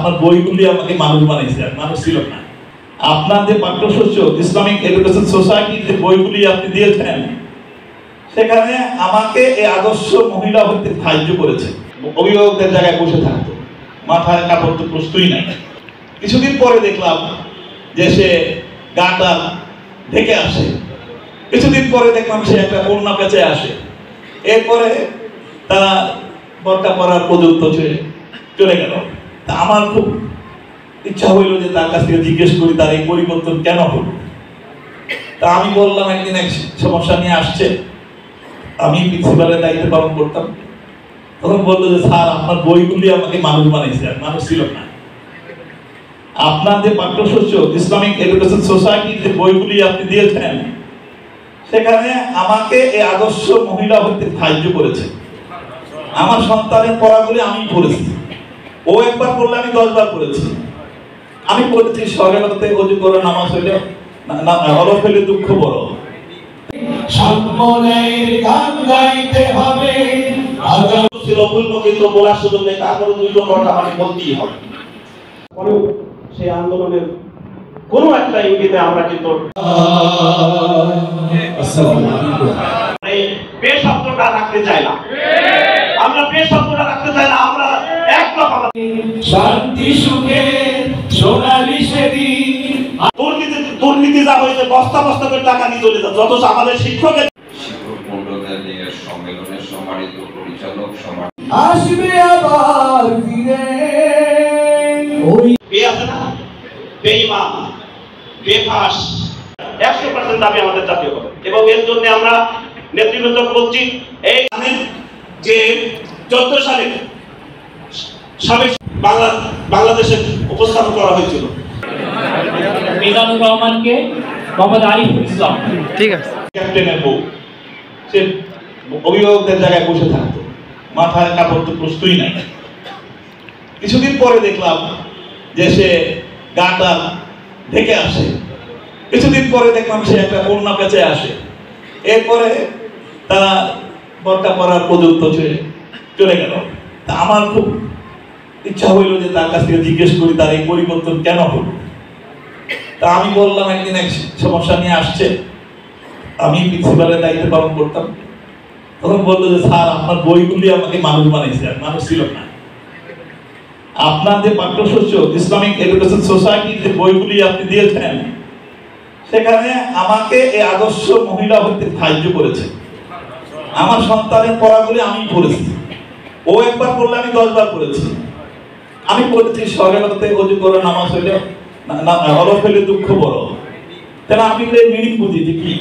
আপনার বইগুলি আমাকে মানুষ বানাইছে, আর মানুষ ছিল না। আপনার যে পাঠ্যশস্য ইসলামিক এডুকেশন সোসাইটির যে বইগুলি আপনি দিয়েছেন, সেখানে আমাকে এই আদর্শ মহিলা হতে সাহায্য করেছে। অভিভাবকদের জায়গায় বসে থাকতো, মাথায় কাপড় তো প্রশ্নই নাই। কিছুদিন পরে দেখলাম যে সে গাটা ঢেকে আসে, কিছুদিন পরে দেখলাম সে একটা ওড়না পেঁচে আসে। এরপরে তারা বরকা পরার পর্যন্ত চলে গেল। তা আমার খুব ইচ্ছা হইল যে তার কাছ থেকে জিজ্ঞেস করি তার এই পরিবর্তন কেন হলো। তা আমি বললাম, একদিন এক সমস্যা নিয়ে আসছে, আমি প্রিন্সিপালের দায়িত্ব পালন করতাম। তখন বললো যে স্যার, আপনার বইগুলি আমাকে মানুষ বানাইছে, আর মানুষ ছিল না। আপনার যে পাঠ্যশস্য ইসলামিক এডুকেশন সোসাইটির যে বইগুলি আপনি দিয়েছেন, সেখানে আমাকে এই আদর্শ মহিলা হতে সাহায্য করেছে। আমার সন্তানের পড়াগুলি আমি পড়েছি, ও একবার পড়লে আমি 10 বার পড়েছি। আমি পড়েছি সকালে ওযু করে নামাজ হইলে হরফ হইলে দুঃখ বড়। সম্মানের গান গাইতে হবে, আগামী রবুল মুখে তো বলার সুযোগ নেই, তারপরে দুটো কথা আমি বলতেই হবে। পরেও সেই আন্দোলনের কোনো একটা ইঙ্গিতে আমরা কিন্তু এই পে শব্দটা রাখতে চাই না, আমরা পে শব্দটা রাখতে চাই না। আমরা এক কথা শান্তি সুখে সোনালী সেদিন দুর্নীতি যা হয়েছে, বস্তা বস্তা করে টাকা নিয়ে চলে যাচ্ছে, অথচ আমাদের শিক্ষকের মন্ডলের সম্মেলনের সম্মানিত পরিচালক আসবে আবার ফিরে। ওই পে আছে না, বেঈমান, বেফাস, 100% দাবি আমাদের জাতীয় হবে। এবং এর জন্য আমরা নেতৃবৃন্দ বলছি, এই যে 14 সালে সাবেক বাংলাদেশের উপস্থাপন করা হয়েছিল মিজানুর রহমানকে, মোহাম্মদ আরিফুল ইসলাম, ঠিক আছে, ক্যাপ্টেনের বউ, সে অভিভাবকদের জায়গায় বসে থাকতো, মাথায় কাপড় তো প্রশ্নই নাই। কিছুদিন পরে দেখলাম যে সে গাটা ঢেকে আসে, কিছুদিন পরে দেখলাম সে একটা ওড়না পেঁচে আসে। এরপরে তারা বরকা পরার পর্যন্ত চলে গেল। তা আমার খুব ইচ্ছা হইল যে তার কাছ থেকে জিজ্ঞেস করি তার এই পরিবর্তন কেন হলো। তা আমি বললাম, একদিন এক সমস্যা নিয়ে আসছে, আমি প্রিন্সিপালের দায়িত্ব পালন করতাম। তখন বললো যে স্যার, আপনার বইগুলি আমাকে মানুষ বানাইছে, আর মানুষ ছিল না। আপনার যে পাঠ্যশস্য ইসলামিক এডুকেশন সোসাইটির যে বইগুলি আপনি দিয়েছেন, সেখানে আমাকে এই আদর্শ মহিলা হতে সাহায্য করেছে। আমার সন্তানের পড়াগুলি আমি পড়েছি, ও একবার পড়লে আমি 10 বার পড়েছি। আমি পড়েছি সকালে ওযু করে নামাজ হইলে হরফ হইলে দুঃখ বড়। তাহলে আমি মিনিং বুঝি যে কি